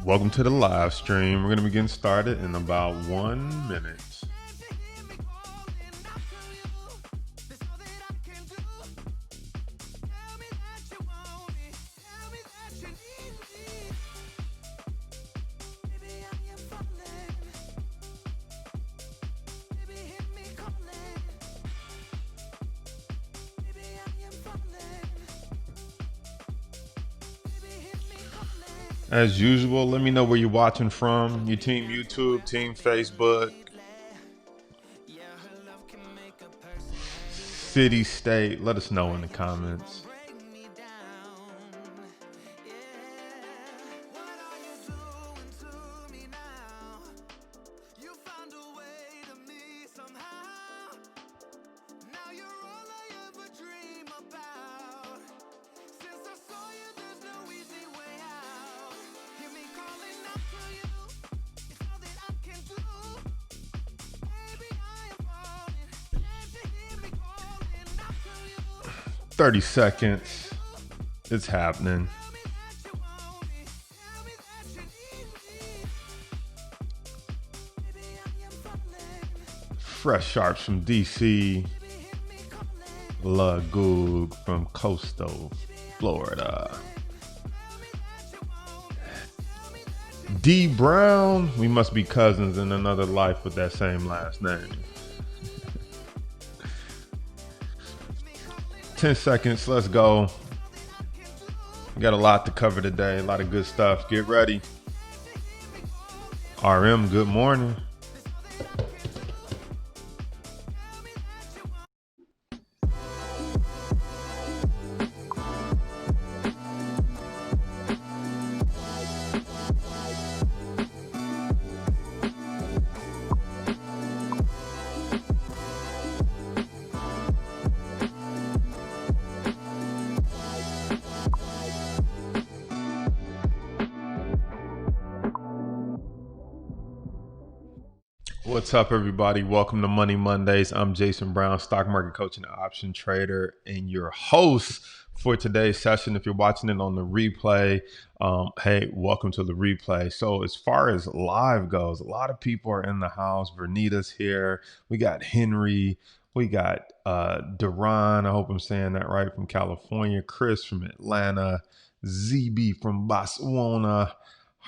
Welcome to the live stream. We're going to be getting started in about 1 minute. As usual, let me know where you're watching from. Your team YouTube, team Facebook, city, state. Let us know in the comments. "30 seconds. It's happening." Fresh Sharps from DC. La Goog from Coastal, Florida. D Brown. We must be cousins in another life with that same last name. 10 seconds, let's go. We got a lot to cover today, a lot of good stuff. Get ready. RM, good morning. What's up, everybody? Welcome to Money Mondays. I'm Jason Brown, stock market coach and option trader, and your host for today's session. If you're watching it on the replay, hey, welcome to the replay. So as far as live goes, a lot of people are in the house. Vernita's here. We got Henry. We got Duran, I hope I'm saying that right, from California. Chris from Atlanta. ZB from Botswana.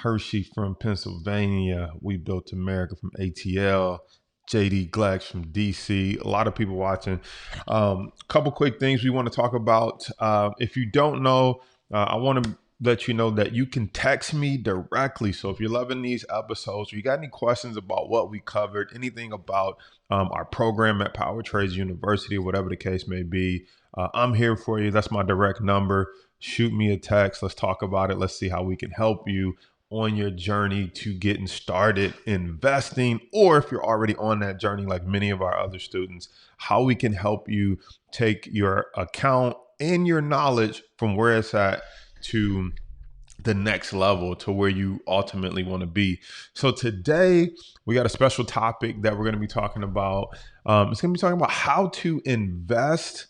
Hershey from Pennsylvania. We Built America from ATL. JD Glex from DC. A lot of people watching. Couple quick things we want to talk about. If you don't know, I want to let you know that you can text me directly. So if you're loving these episodes, or you got any questions about what we covered, anything about our program at Power Trades University, whatever the case may be, I'm here for you. That's my direct number. Shoot me a text. Let's talk about it. Let's see how we can help you on your journey to getting started investing, or if you're already on that journey like many of our other students, how we can help you take your account and your knowledge from where it's at to the next level, to where you ultimately want to be. So today we got a special topic that we're going to be talking about. It's going to be talking about how to invest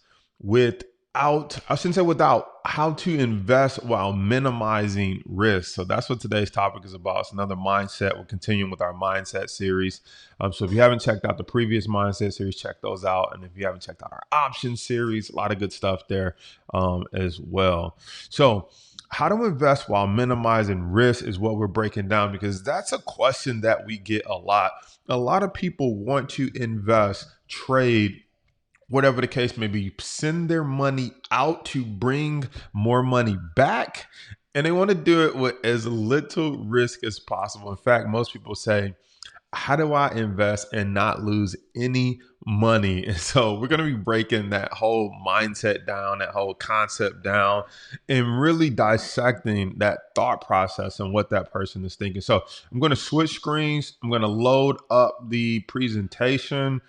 how to invest while minimizing risk. So that's what today's topic is about. It's another mindset. We're continuing with our mindset series. So if you haven't checked out the previous mindset series, check those out. And if you haven't checked out our option series, a lot of good stuff there as well. So how to invest while minimizing risk is what we're breaking down, because that's a question that we get a lot. A lot of people want to invest, trade, whatever the case may be, send their money out to bring more money back. And they want to do it with as little risk as possible. In fact, most people say, how do I invest and not lose any money? And so we're going to be breaking that whole mindset down, that whole concept down, and really dissecting that thought process and what that person is thinking. So I'm going to switch screens. I'm going to load up the presentation,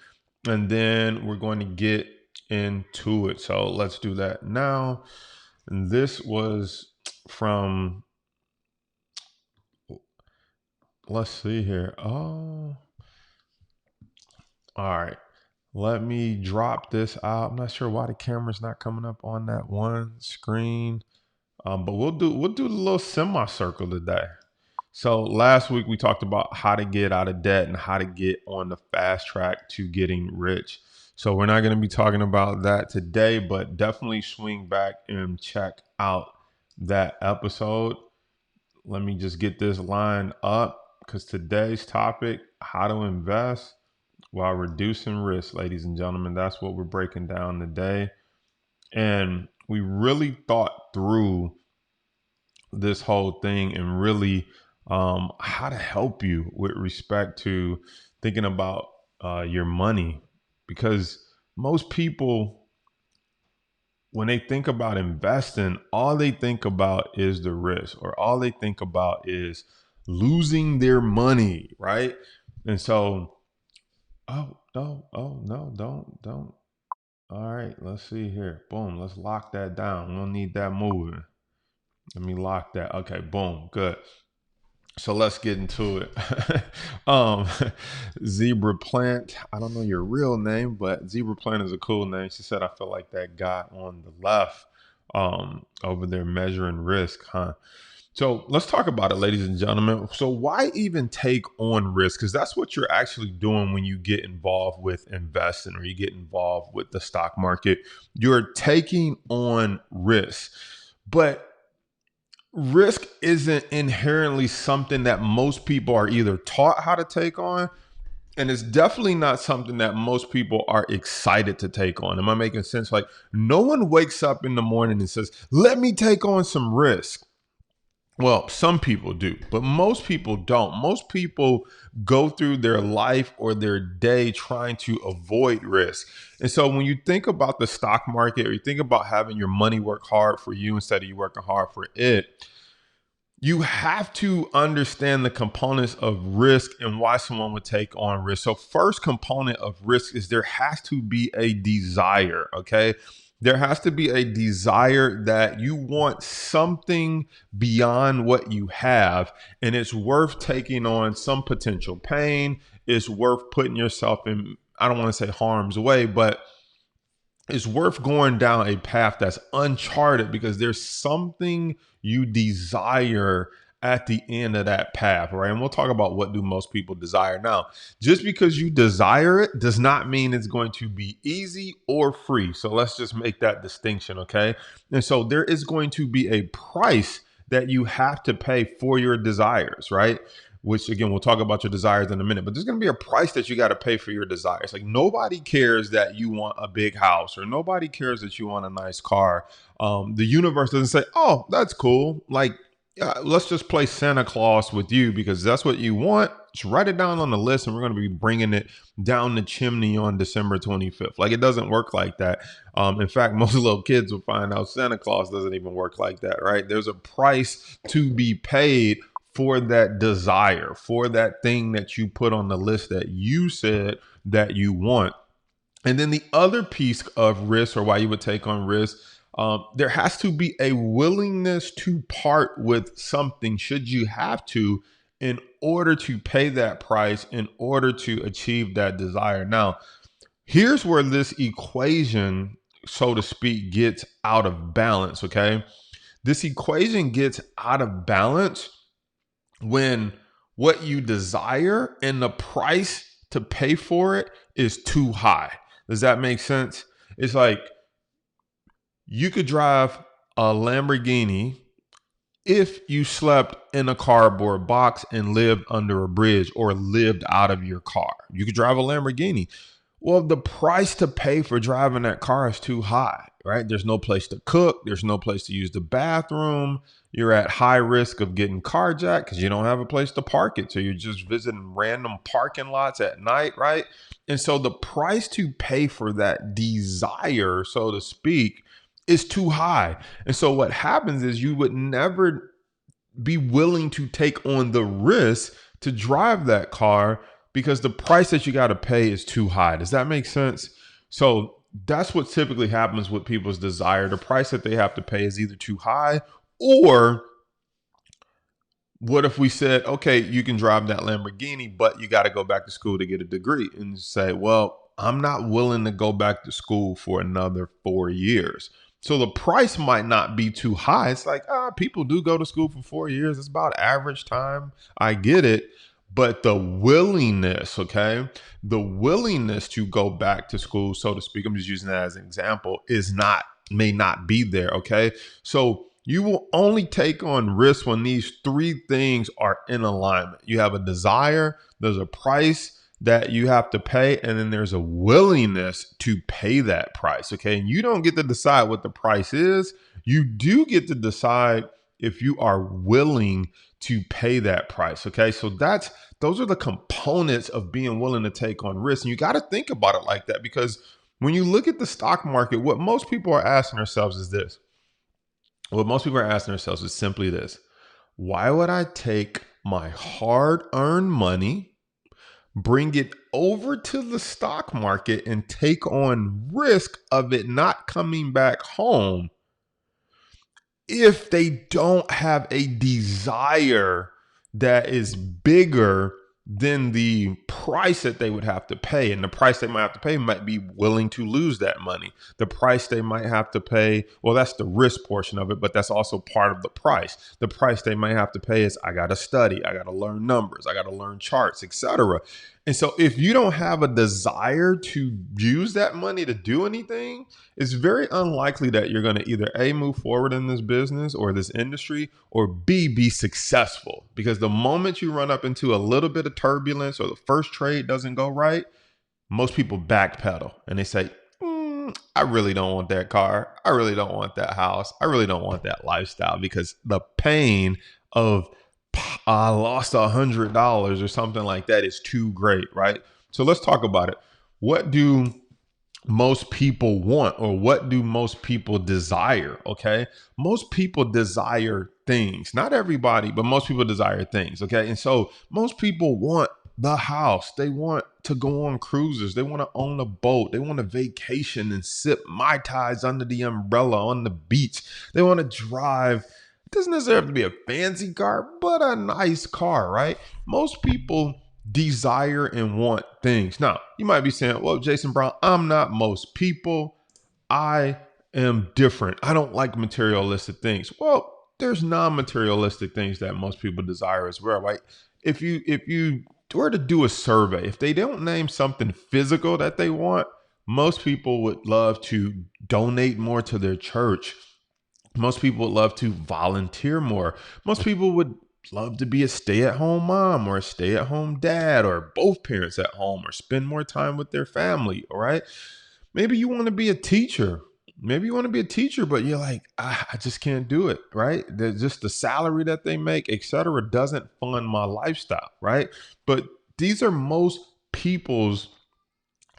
and then we're going to get into it. So let's do that now. And this was from, let's see here. Oh, all right. Let me drop this out. I'm not sure why the camera's not coming up on that one screen. But we'll do the little semicircle today. So last week we talked about how to get out of debt and how to get on the fast track to getting rich. So we're not going to be talking about that today, but definitely swing back and check out that episode. Let me just get this lined up because today's topic, how to invest while reducing risk, ladies and gentlemen. That's what we're breaking down today. And we really thought through this whole thing and really how to help you with respect to thinking about your money. Because most people, when they think about investing, all they think about is the risk, or all they think about is losing their money, right? And so, oh no, don't. All right, let's see here. Boom, let's lock that down. We don't need that moving. Let me lock that. Okay, boom, good. So let's get into it. um, Zebra Plant. I don't know your real name, but Zebra Plant is a cool name. She said, I feel like that guy on the left over there measuring risk, huh? So let's talk about it, ladies and gentlemen. So why even take on risk? Because that's what you're actually doing when you get involved with investing or you get involved with the stock market. You're taking on risk. But risk isn't inherently something that most people are either taught how to take on, and it's definitely not something that most people are excited to take on. Am I making sense? Like, no one wakes up in the morning and says, let me take on some risk. Well, some people do, but most people don't. Most people go through their life or their day trying to avoid risk. And so when you think about the stock market, or you think about having your money work hard for you instead of you working hard for it, you have to understand the components of risk and why someone would take on risk. So first component of risk is there has to be a desire, okay? There has to be a desire that you want something beyond what you have, and it's worth taking on some potential pain. It's worth putting yourself in, I don't want to say harm's way, but it's worth going down a path that's uncharted because there's something you desire at the end of that path, right? And we'll talk about what do most people desire. Now, just because you desire it does not mean it's going to be easy or free. So let's just make that distinction, okay? And so there is going to be a price that you have to pay for your desires, right? Which again, we'll talk about your desires in a minute, but there's going to be a price that you got to pay for your desires. Like, nobody cares that you want a big house, or nobody cares that you want a nice car. The universe doesn't say, oh, that's cool. Like, let's just play Santa Claus with you because that's what you want. Just write it down on the list and we're going to be bringing it down the chimney on December 25th. Like, it doesn't work like that. In fact, most little kids will find out Santa Claus doesn't even work like that, right? There's a price to be paid for that desire, for that thing that you put on the list that you said that you want. And then the other piece of risk, or why you would take on risk, there has to be a willingness to part with something, should you have to, in order to pay that price, in order to achieve that desire. Now, here's where this equation, so to speak, gets out of balance, okay? This equation gets out of balance when what you desire and the price to pay for it is too high. Does that make sense? It's like you could drive a Lamborghini if you slept in a cardboard box and lived under a bridge or lived out of your car. You could drive a Lamborghini. Well, the price to pay for driving that car is too high, right? There's no place to cook. There's no place to use the bathroom. You're at high risk of getting carjacked because you don't have a place to park it. So you're just visiting random parking lots at night, right? And so the price to pay for that desire, so to speak, is too high. And so what happens is you would never be willing to take on the risk to drive that car because the price that you got to pay is too high. Does that make sense? So that's what typically happens with people's desire. The price that they have to pay is either too high, or what if we said, okay, you can drive that Lamborghini, but you got to go back to school to get a degree, and say, well, I'm not willing to go back to school for another 4 years. So the price might not be too high. It's like, people do go to school for 4 years. It's about average time. I get it. But the willingness, okay, the willingness to go back to school, so to speak, I'm just using that as an example, may not be there, okay? So you will only take on risk when these three things are in alignment. You have a desire, there's a price that you have to pay, and then there's a willingness to pay that price, okay? And you don't get to decide what the price is. You do get to decide if you are willing to pay that price, okay? So those are the components of being willing to take on risk. And you got to think about it like that, because when you look at the stock market, what most people are asking themselves is this. What most people are asking themselves is simply this: why would I take my hard-earned money, bring it over to the stock market, and take on risk of it not coming back home if they don't have a desire that is bigger than the price that they would have to pay? And the price they might have to pay might be willing to lose that money. The price they might have to pay, well, that's the risk portion of it, but that's also part of the price. The price they might have to pay is, I got to study, I got to learn numbers, I got to learn charts, etc. And so if you don't have a desire to use that money to do anything, it's very unlikely that you're going to either A, move forward in this business or this industry, or B, be successful. Because the moment you run up into a little bit of turbulence or the first trade doesn't go right, most people backpedal and they say, I really don't want that car. I really don't want that house. I really don't want that lifestyle, because the pain of, I lost $100 or something like that is too great, right? So let's talk about it. What do most people want, or what do most people desire? Okay. Most people desire things. Not everybody, but most people desire things. Okay. And so most people want the house. They want to go on cruises. They want to own a boat. They want a vacation and sip Mai Tais under the umbrella on the beach. They want to drive. It doesn't necessarily have to be a fancy car, but a nice car, right? Most people desire and want things. Now, you might be saying, well, Jason Brown, I'm not most people. I am different. I don't like materialistic things. Well, there's non-materialistic things that most people desire as well, right? If you were to do a survey, if they don't name something physical that they want, most people would love to donate more to their church. Most people would love to volunteer more. Most people would love to be a stay-at-home mom or a stay-at-home dad, or both parents at home, or spend more time with their family. All right. Maybe you want to be a teacher. Maybe you want to be a teacher, but you're like, I just can't do it. Right. There's just the salary that they make, etc., doesn't fund my lifestyle. Right. But these are most people's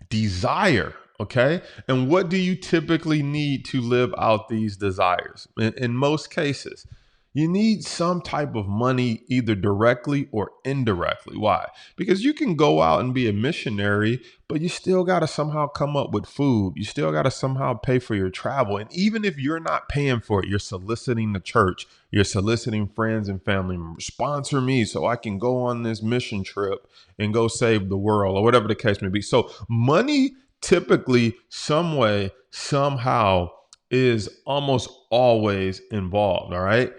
desire. Okay. And what do you typically need to live out these desires? In most cases, you need some type of money, either directly or indirectly. Why? Because you can go out and be a missionary, but you still got to somehow come up with food. You still got to somehow pay for your travel. And even if you're not paying for it, you're soliciting the church, you're soliciting friends and family members. Sponsor me so I can go on this mission trip and go save the world, or whatever the case may be. So money typically, some way, somehow, is almost always involved. All right.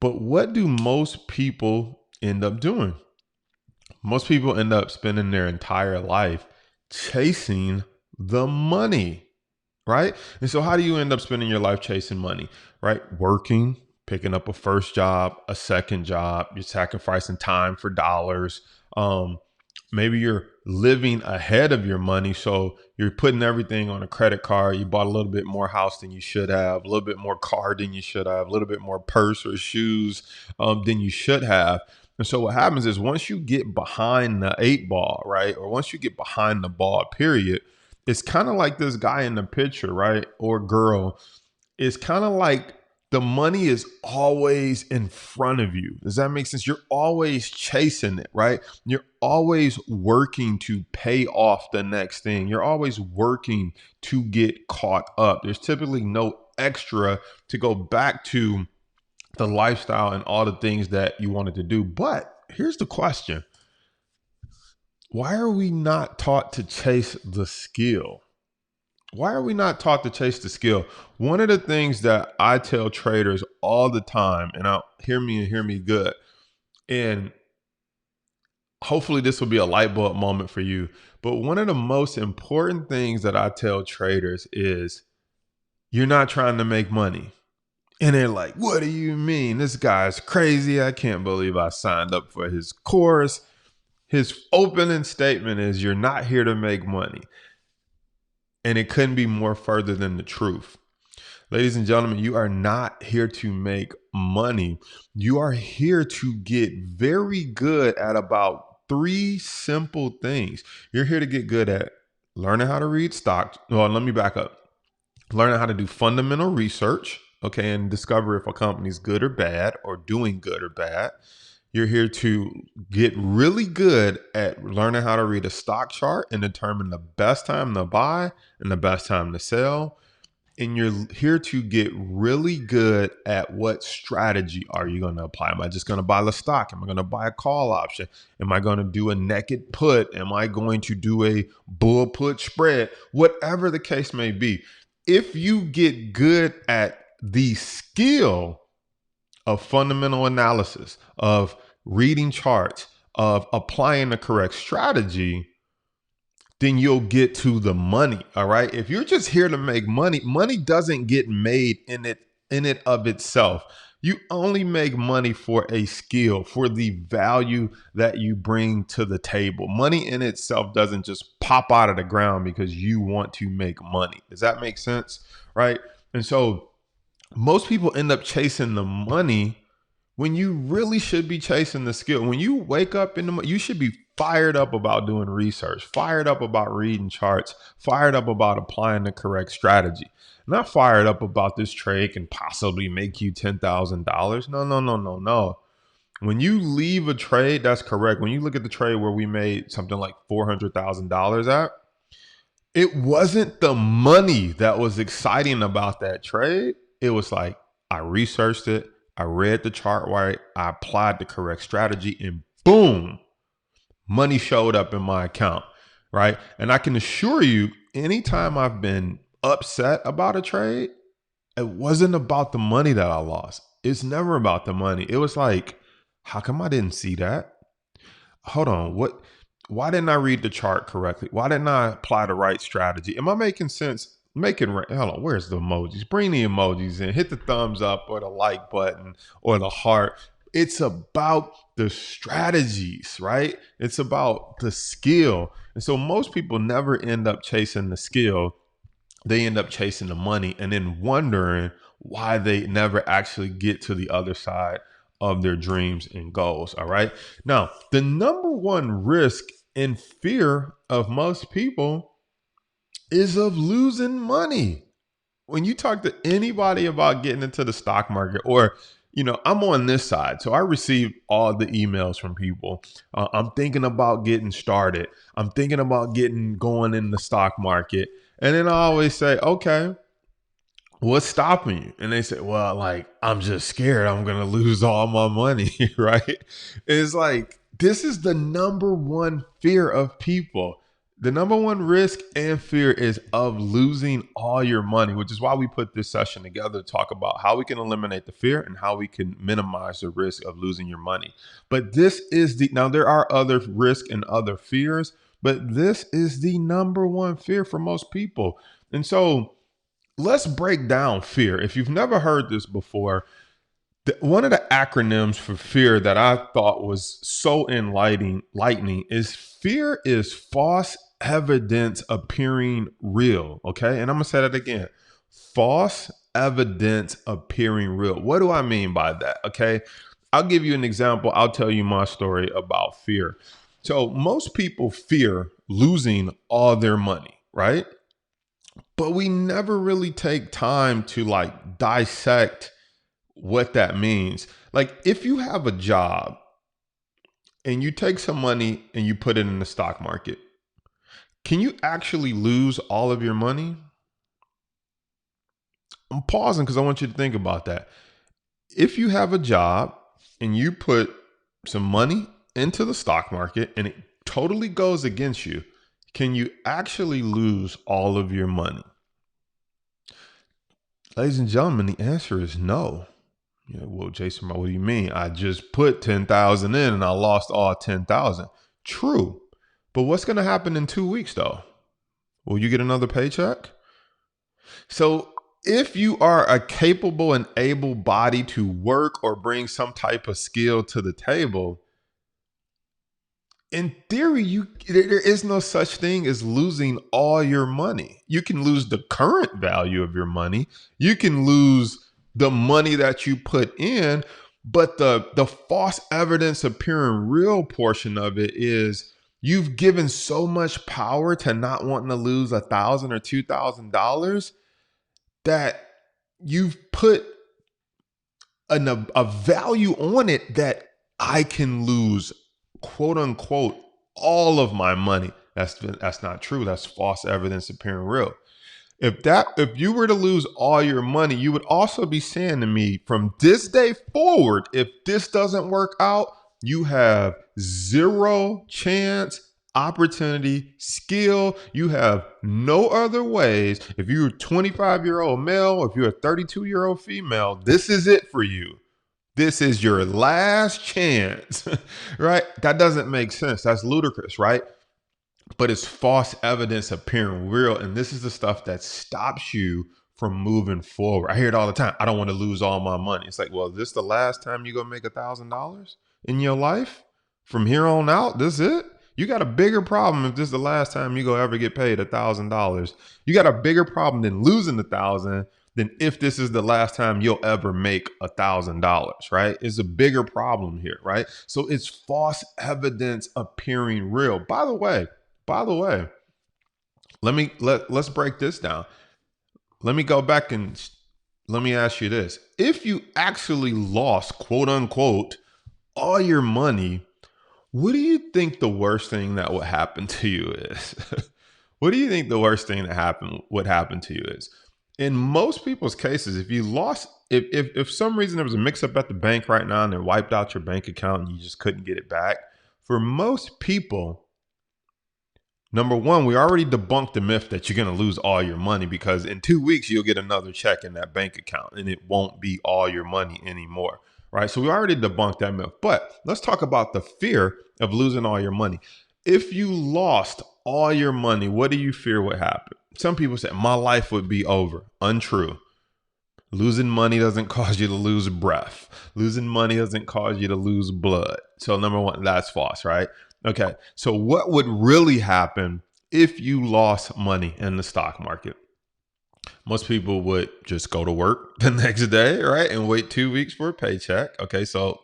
But what do most people end up doing? Most people end up spending their entire life chasing the money, right? And so how do you end up spending your life chasing money, right? Working, picking up a first job, a second job, you're sacrificing time for dollars. Maybe you're living ahead of your money. So you're putting everything on a credit card. You bought a little bit more house than you should have, a little bit more car than you should have, a little bit more purse or shoes than you should have. And so what happens is once you get behind the eight ball, right? Or once you get behind the ball, period, it's kind of like this guy in the picture, right? Or girl. It's kind of like the money is always in front of you. Does that make sense? You're always chasing it, right? You're always working to pay off the next thing. You're always working to get caught up. There's typically no extra to go back to the lifestyle and all the things that you wanted to do. But here's the question. Why are we not taught to chase the skill? Why are we not taught to chase the skill? One of the things that I tell traders all the time, and I'll hear me and hear me good, and hopefully this will be a light bulb moment for you. But one of the most important things that I tell traders is you're not trying to make money. And they're like, what do you mean? This guy's crazy. I can't believe I signed up for his course. His opening statement is you're not here to make money. And it couldn't be more further than the truth. Ladies and gentlemen, you are not here to make money. You are here to get very good at about three simple things. You're here to get good at learning how to read stock. Well, let me back up. Learning how to do fundamental research, okay, and discover if a company's good or bad or doing good or bad. You're here to get really good at learning how to read a stock chart and determine the best time to buy and the best time to sell. And you're here to get really good at what strategy are you going to apply? Am I just going to buy the stock? Am I going to buy a call option? Am I going to do a naked put? Am I going to do a bull put spread? Whatever the case may be. If you get good at the skill of fundamental analysis, of reading charts, of applying the correct strategy, then you'll get to the money. All right. If you're just here to make money, money doesn't get made in it of itself. You only make money for a skill, for the value that you bring to the table. Money in itself doesn't just pop out of the ground because you want to make money. Does that make sense? Right. And so most people end up chasing the money when you really should be chasing the skill. When you wake up in the morning, you should be fired up about doing research, fired up about reading charts, fired up about applying the correct strategy. Not fired up about this trade can possibly make you $10,000. No. When you leave a trade, that's correct. When you look at the trade where we made something like $400,000 at, it wasn't the money that was exciting about that trade. It was like, I researched it. I read the chart right. I applied the correct strategy and boom, money showed up in my account, right? And I can assure you, anytime I've been upset about a trade, it wasn't about the money that I lost. It's never about the money. It was like, how come I didn't see that? Hold on, why didn't I read the chart correctly? Why didn't I apply the right strategy? Am I making sense? Hold on, where's the emojis? Bring the emojis in. Hit the thumbs up or the like button or the heart. It's about the strategies, right? It's about the skill. And so most people never end up chasing the skill. They end up chasing the money and then wondering why they never actually get to the other side of their dreams and goals. All right. Now, the number one risk and fear of most people is of losing money. When you talk to anybody about getting into the stock market, or, I'm on this side. So I receive all the emails from people. I'm thinking about getting started. I'm thinking about getting going in the stock market. And then I always say, okay, what's stopping you? And they say, well, I'm just scared I'm going to lose all my money, right? It's like, this is the number one fear of people. The number one risk and fear is of losing all your money, which is why we put this session together to talk about how we can eliminate the fear and how we can minimize the risk of losing your money. But now there are other risks and other fears, but this is the number one fear for most people. And so let's break down fear. If you've never heard this before, One of the acronyms for fear that I thought was so enlightening is fear is false evidence appearing real. Okay. And I'm going to say that again. False evidence appearing real. What do I mean by that? Okay. I'll give you an example. I'll tell you my story about fear. So most people fear losing all their money, right? But we never really take time to like dissect what that means. Like if you have a job and you take some money and you put it in the stock market, can you actually lose all of your money? I'm pausing because I want you to think about that. If you have a job and you put some money into the stock market and it totally goes against you, can you actually lose all of your money? Ladies and gentlemen, the answer is no. Well, Jason, what do you mean? I just put 10,000 in and I lost all 10,000. True. But what's going to happen in 2 weeks though? Will you get another paycheck? So if you are a capable and able body to work or bring some type of skill to the table, in theory, there is no such thing as losing all your money. You can lose the current value of your money. You can lose the money that you put in, but the false evidence appearing real portion of it is you've given so much power to not wanting to lose $1,000 or $2,000 that you've put a value on it that I can lose, quote unquote, all of my money. That's not true. That's false evidence appearing real. If you were to lose all your money, you would also be saying to me, from this day forward, if this doesn't work out, you have zero chance, opportunity, skill. You have no other ways. If you're a 25-year-old male, if you're a 32-year-old female, this is it for you. This is your last chance, right? That doesn't make sense. That's ludicrous, right? But it's false evidence appearing real. And this is the stuff that stops you from moving forward. I hear it all the time. I don't want to lose all my money. It's like, well, is this the last time you're going to make $1,000 in your life? From here on out, this is it? You got a bigger problem if this is the last time you go ever get paid $1,000. You got a bigger problem than losing $1,000 than if this is the last time you'll ever make $1,000, right? It's a bigger problem here, right? So it's false evidence appearing real. By the way, let's break this down. Let me go back and let me ask you this. If you actually lost, quote unquote, all your money, what do you think the worst thing that would happen to you is? What do you think the worst thing that would happen to you is? In most people's cases, if you lost, if some reason there was a mix up at the bank right now and they wiped out your bank account and you just couldn't get it back, for most people, number one, we already debunked the myth that you're going to lose all your money, because in 2 weeks, you'll get another check in that bank account and it won't be all your money anymore, right? So we already debunked that myth. But let's talk about the fear of losing all your money. If you lost all your money, what do you fear would happen? Some people say, my life would be over. Untrue. Losing money doesn't cause you to lose breath. Losing money doesn't cause you to lose blood. So number one, that's false, right? Okay, so what would really happen if you lost money in the stock market? Most people would just go to work the next day, right? And wait 2 weeks for a paycheck. Okay, so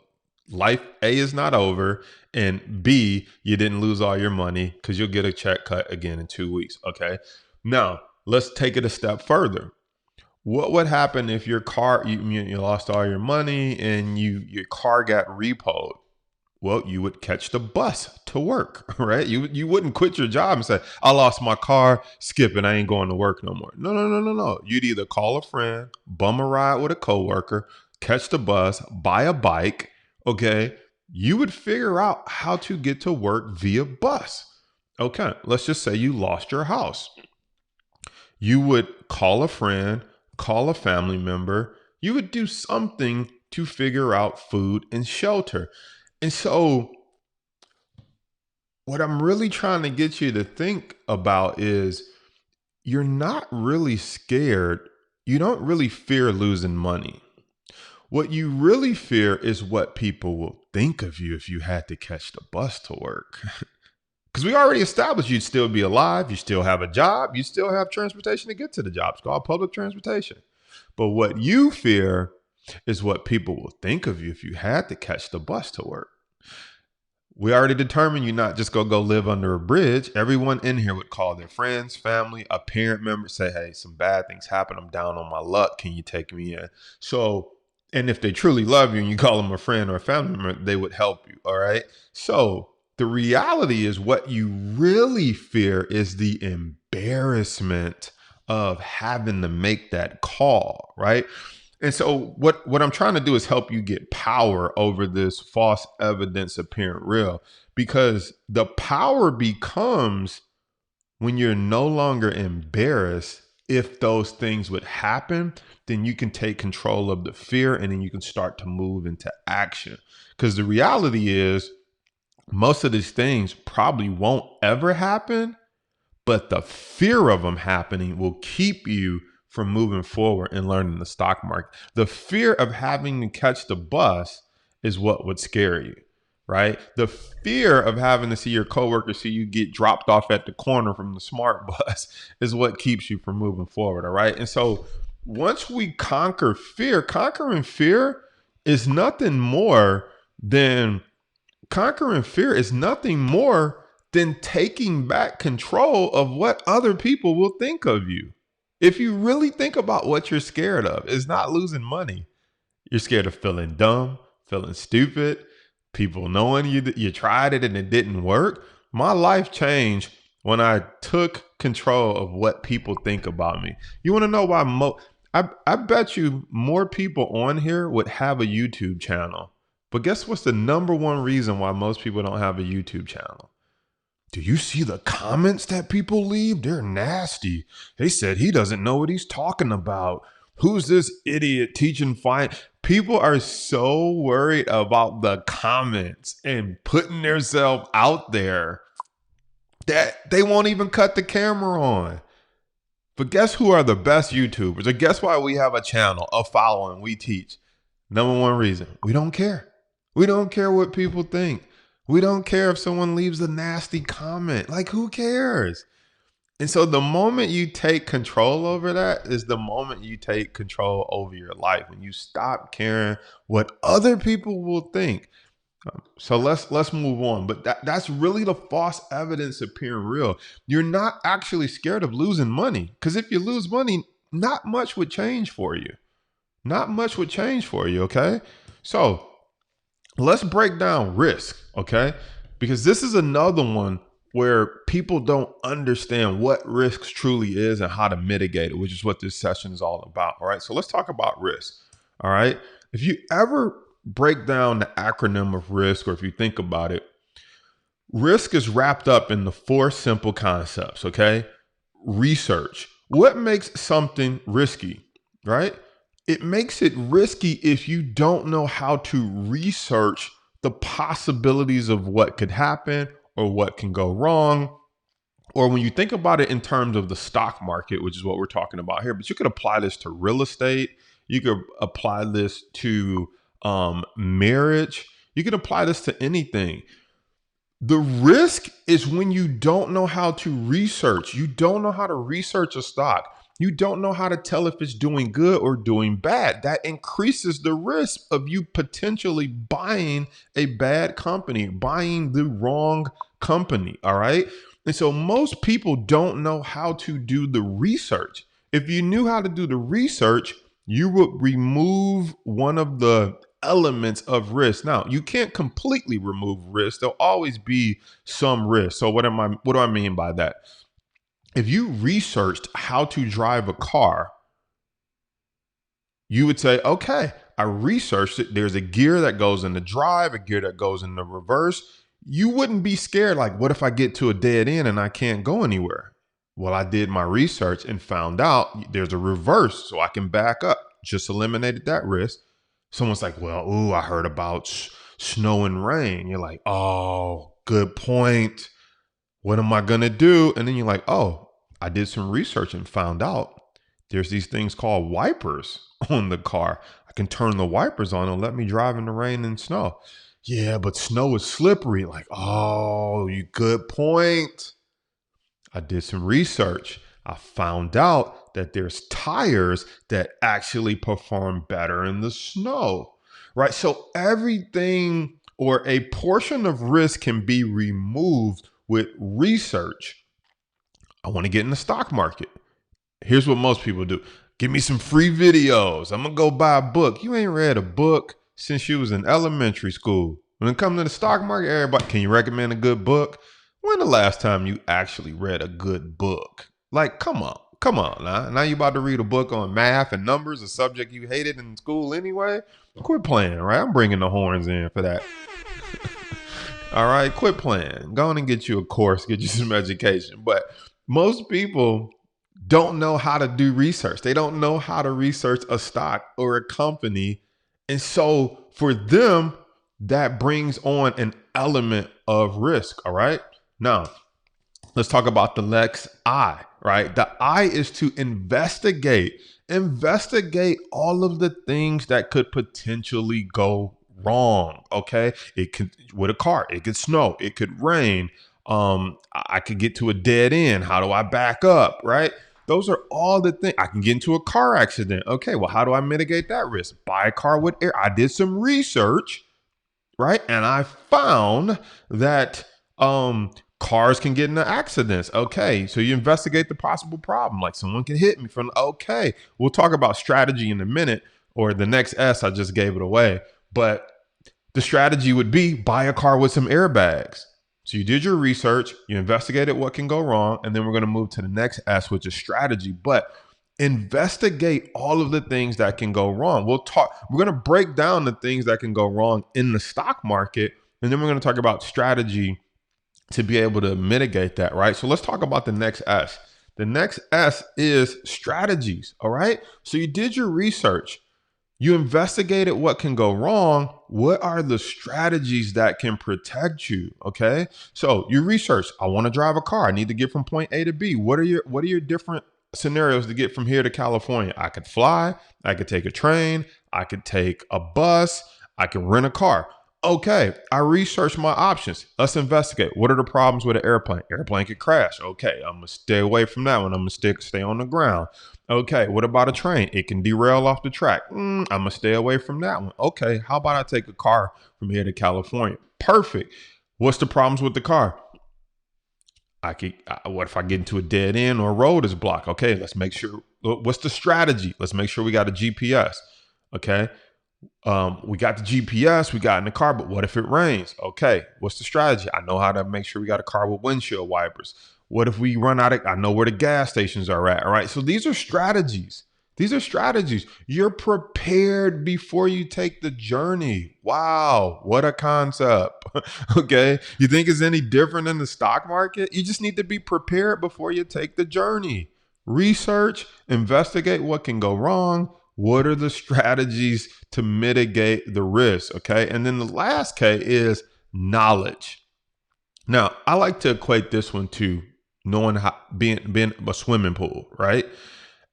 life A is not over, and B, you didn't lose all your money because you'll get a check cut again in 2 weeks. Okay, now let's take it a step further. What would happen if your car, you lost all your money and your car got repoed? Well, you would catch the bus to work, right? You wouldn't quit your job and say, I lost my car, skip it, I ain't going to work no more. No. You'd either call a friend, bum a ride with a coworker, catch the bus, buy a bike, okay? You would figure out how to get to work via bus. Okay, let's just say you lost your house. You would call a friend, call a family member. You would do something to figure out food and shelter. And so what I'm really trying to get you to think about is you're not really scared. You don't really fear losing money. What you really fear is what people will think of you if you had to catch the bus to work. Because we already established you'd still be alive, you still have a job, you still have transportation to get to the job. It's called public transportation. But what you fear is what people will think of you if you had to catch the bus to work. We already determined you're not just gonna go live under a bridge. Everyone in here would call their friends, family, a parent member, say, hey, some bad things happen. I'm down on my luck. Can you take me in? So, and if they truly love you and you call them a friend or a family member, they would help you. All right. So the reality is what you really fear is the embarrassment of having to make that call, right? And so what I'm trying to do is help you get power over this false evidence appearing real, because the power becomes when you're no longer embarrassed. If those things would happen, then you can take control of the fear and then you can start to move into action. Because the reality is most of these things probably won't ever happen, but the fear of them happening will keep you from moving forward and learning the stock market. The fear of having to catch the bus is what would scare you, right? The fear of having to see your coworker see you get dropped off at the corner from the smart bus is what keeps you from moving forward, all right? And so once we conquer fear, conquering fear is nothing more than taking back control of what other people will think of you. If you really think about what you're scared of, it's not losing money. You're scared of feeling dumb, feeling stupid, people knowing you tried it and it didn't work. My life changed when I took control of what people think about me. You want to know why? I bet you more people on here would have a YouTube channel. But guess what's the number one reason why most people don't have a YouTube channel? Do you see the comments that people leave? They're nasty. They said he doesn't know what he's talking about. Who's this idiot teaching fine? People are so worried about the comments and putting themselves out there that they won't even cut the camera on. But guess who are the best YouTubers? Or guess why we have a channel, a following, we teach? Number one reason, we don't care. We don't care what people think. We don't care if someone leaves a nasty comment. Like, who cares? And so the moment you take control over that is the moment you take control over your life, when you stop caring what other people will think. So let's move on. But that's really the false evidence appearing real. You're not actually scared of losing money, because if you lose money, not much would change for you. Not much would change for you, okay? So let's break down risk, okay? Because this is another one where people don't understand what risks truly is and how to mitigate it, which is what this session is all about, all right? So let's talk about risk, all right? If you ever break down the acronym of risk, or if you think about it, risk is wrapped up in the four simple concepts, okay? Research. What makes something risky, right? It makes it risky if you don't know how to research the possibilities of what could happen or what can go wrong. Or when you think about it in terms of the stock market, which is what we're talking about here, but you could apply this to real estate. You could apply this to marriage. You could apply this to anything. The risk is when you don't know how to research. You don't know how to research a stock. You don't know how to tell if it's doing good or doing bad. That increases the risk of you potentially buying a bad company, buying the wrong company. All right. And so most people don't know how to do the research. If you knew how to do the research, you would remove one of the elements of risk. Now, you can't completely remove risk. There'll always be some risk. So what do I mean by that? If you researched how to drive a car, you would say, okay, I researched it. There's a gear that goes in the drive, a gear that goes in the reverse. You wouldn't be scared like, what if I get to a dead end and I can't go anywhere? Well, I did my research and found out there's a reverse, so I can back up. Just eliminated that risk. Someone's like, well, ooh, I heard about snow and rain. You're like, oh, good point. What am I going to do? And then you're like, oh, I did some research and found out there's these things called wipers on the car. I can turn the wipers on and let me drive in the rain and snow. Yeah, but snow is slippery. Like, oh, you good point. I did some research. I found out that there's tires that actually perform better in the snow, right? So everything or a portion of risk can be removed with research. I want to get in the stock market. Here's what most people do. Give me some free videos. I'm going to go buy a book. You ain't read a book since you was in elementary school. When it comes to the stock market, everybody, can you recommend a good book? When the last time you actually read a good book? Like, come on. Come on now. Now you about to read a book on math and numbers, a subject you hated in school anyway? Quit playing, all right? I'm bringing the horns in for that. All right, quit playing. Go on and get you a course, get you some education. But most people don't know how to do research. They don't know how to research a stock or a company. And so for them, that brings on an element of risk. All right. Now, let's talk about the next I, right? The I is to investigate all of the things that could potentially go wrong. Okay. It could, with a car, it could snow, it could rain. I could get to a dead end. How do I back up? Right. Those are all the things. I can get into a car accident. Okay. Well, how do I mitigate that risk? Buy a car with air. I did some research, right? And I found that cars can get into accidents. Okay, so you investigate the possible problem, like someone can hit me from. Okay, we'll talk about strategy in a minute, or the next S. I just gave it away, but the strategy would be buy a car with some airbags. So you did your research, you investigated what can go wrong, and then we're going to move to the next S, which is strategy. But investigate all of the things that can go wrong. We're going to break down the things that can go wrong in the stock market, and then we're going to talk about strategy to be able to mitigate that, right? So let's talk about the next S. The next S is strategies, all right? So you did your research. You investigated what can go wrong. What are the strategies that can protect you? Okay. So you research. I want to drive a car. I need to get from point A to B. What are your different scenarios to get from here to California? I could fly. I could take a train. I could take a bus. I can rent a car. Okay, I researched my options. Let's investigate. What are the problems with an airplane? Airplane could crash. Okay, I'm gonna stay away from that one. I'm gonna stay on the ground. Okay, what about a train? It can derail off the track. I'm gonna stay away from that one. Okay, how about I take a car from here to California? Perfect. What's the problems with the car? What if I get into a dead end or a road is blocked? Okay, let's make sure. What's the strategy? Let's make sure we got a GPS. Okay. We got the GPS, we got in the car, but what if it rains? Okay, what's the strategy? I know how to make sure we got a car with windshield wipers. What if we run out of, I know where the gas stations are at. All right. So these are strategies. These are strategies. You're prepared before you take the journey. Wow. What a concept. Okay. You think it's any different in the stock market? You just need to be prepared before you take the journey. Research, investigate what can go wrong. What are the strategies to mitigate the risk? Okay. And then the last K is knowledge. Now, I like to equate this one to knowing how being a swimming pool, right?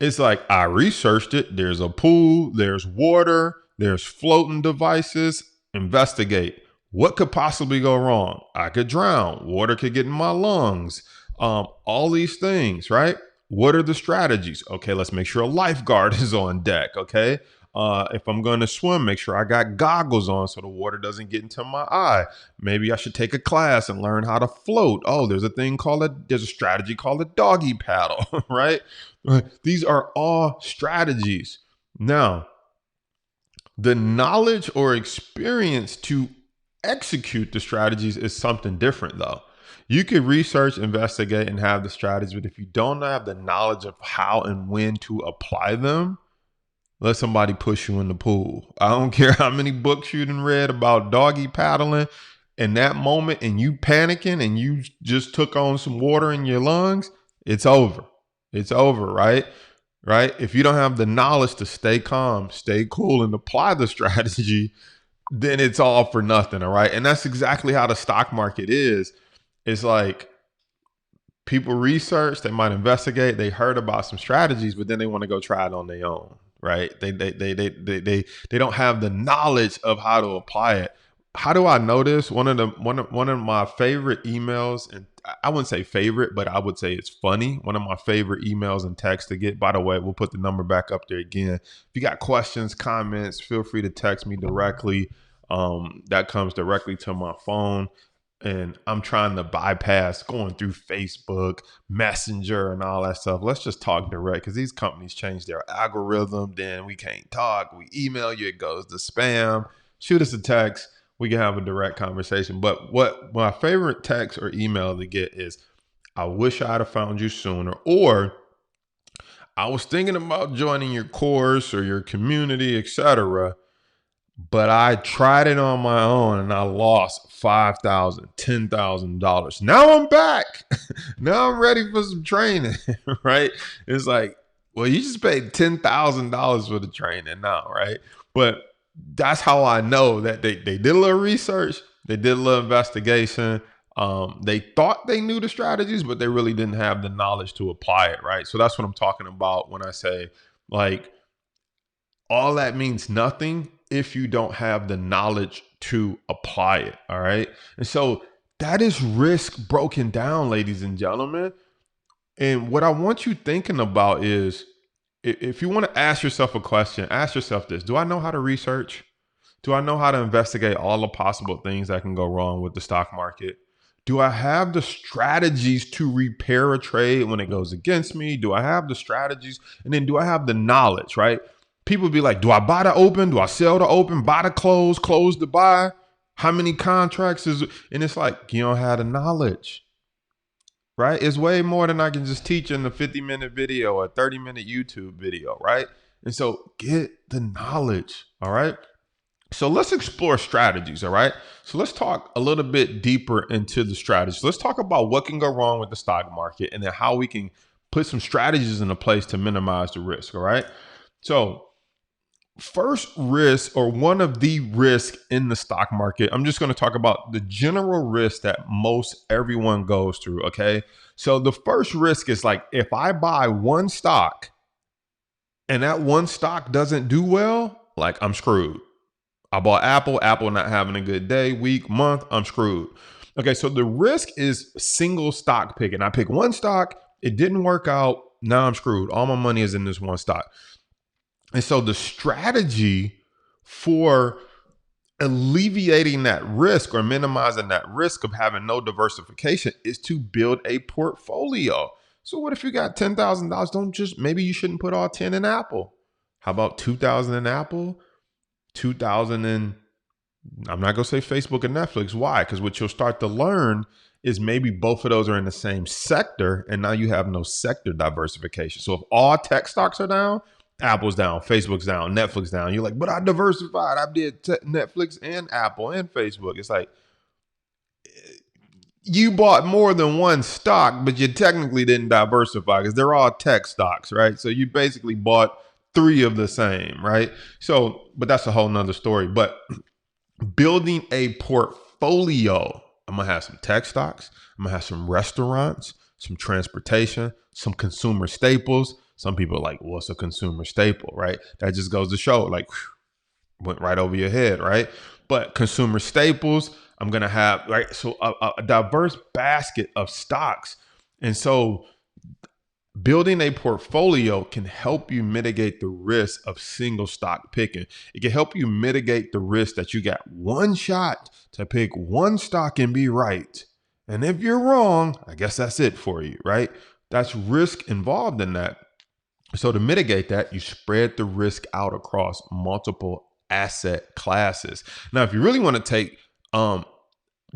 It's like I researched it. There's a pool, there's water, there's floating devices. Investigate. What could possibly go wrong? I could drown. Water could get in my lungs. All these things, right? What are the strategies? Okay, let's make sure a lifeguard is on deck. Okay. If I'm going to swim, make sure I got goggles on so the water doesn't get into my eye. Maybe I should take a class and learn how to float. Oh, there's a strategy called a doggy paddle, right? These are all strategies. Now, the knowledge or experience to execute the strategies is something different though. You could research, investigate, and have the strategies, but if you don't have the knowledge of how and when to apply them, let somebody push you in the pool. I don't care how many books you done read about doggy paddling. In that moment, and you panicking, and you just took on some water in your lungs, it's over. It's over, right? Right? If you don't have the knowledge to stay calm, stay cool, and apply the strategy, then it's all for nothing. All right. And that's exactly how the stock market is. It's like people research, they might investigate, they heard about some strategies, but then they want to go try it on their own, right? They don't have the knowledge of how to apply it. How do I know this? One of my favorite emails, and I wouldn't say favorite, but I would say it's funny. One of my favorite emails and texts to get. By the way, we'll put the number back up there again. If you got questions, comments, feel free to text me directly. That comes directly to my phone. And I'm trying to bypass going through Facebook, Messenger, and all that stuff. Let's just talk direct, because these companies change their algorithm. Then we can't talk. We email you, it goes to spam. Shoot us a text. We can have a direct conversation. But what my favorite text or email to get is, I wish I'd have found you sooner, or I was thinking about joining your course or your community, etc., but I tried it on my own and I lost $5,000, $10,000. Now I'm back. Now I'm ready for some training, right? It's like, well, you just paid $10,000 for the training now, right? But that's how I know that they did a little research, they did a little investigation. They thought they knew the strategies, but they really didn't have the knowledge to apply it, right? So that's what I'm talking about when I say, like, all that means nothing if you don't have the knowledge to apply it. All right. And so that is risk broken down, ladies and gentlemen. And what I want you thinking about is, if you want to ask yourself a question, ask yourself this: do I know how to research? Do I know how to investigate all the possible things that can go wrong with the stock market? Do I have the strategies to repair a trade when it goes against me? Do I have the strategies? And then do I have the knowledge, right? People be like, do I buy to open? Do I sell to open? Buy to close? Close to buy? How many contracts is it? And it's like, you don't have the knowledge, right? It's way more than I can just teach in a 50-minute video or 30-minute YouTube video, right? And so get the knowledge, all right? So let's explore strategies, all right? So let's talk a little bit deeper into the strategies. Let's talk about what can go wrong with the stock market and then how we can put some strategies into place to minimize the risk, all right? So first risk, or one of the risks in the stock market, I'm just going to talk about the general risk that most everyone goes through, okay? So the first risk is, like, if I buy one stock and that one stock doesn't do well, like, I'm screwed. I bought Apple not having a good day, week, month, I'm screwed. Okay, so the risk is single stock picking. I pick one stock, it didn't work out, now I'm screwed. All my money is in this one stock. And so the strategy for alleviating that risk or minimizing that risk of having no diversification is to build a portfolio. So what if you got $10,000? Maybe you shouldn't put all 10 in Apple. How about 2,000 in Apple? 2,000 in, I'm not going to say Facebook and Netflix. Why? Because what you'll start to learn is maybe both of those are in the same sector, and now you have no sector diversification. So if all tech stocks are down, Apple's down, Facebook's down, Netflix down. You're like, but I diversified. I did Netflix and Apple and Facebook. It's like, you bought more than one stock, but you technically didn't diversify because they're all tech stocks, right? So you basically bought three of the same, right? So, but that's a whole nother story. But building a portfolio, I'm going to have some tech stocks. I'm going to have some restaurants, some transportation, some consumer staples. Some people are like, what's a consumer staple, right? That just goes to show, like, went right over your head, right? But consumer staples, I'm going to have, right? So a diverse basket of stocks. And so building a portfolio can help you mitigate the risk of single stock picking. It can help you mitigate the risk that you got one shot to pick one stock and be right. And if you're wrong, I guess that's it for you, right? That's risk involved in that. So to mitigate that, you spread the risk out across multiple asset classes. Now, if you really want to take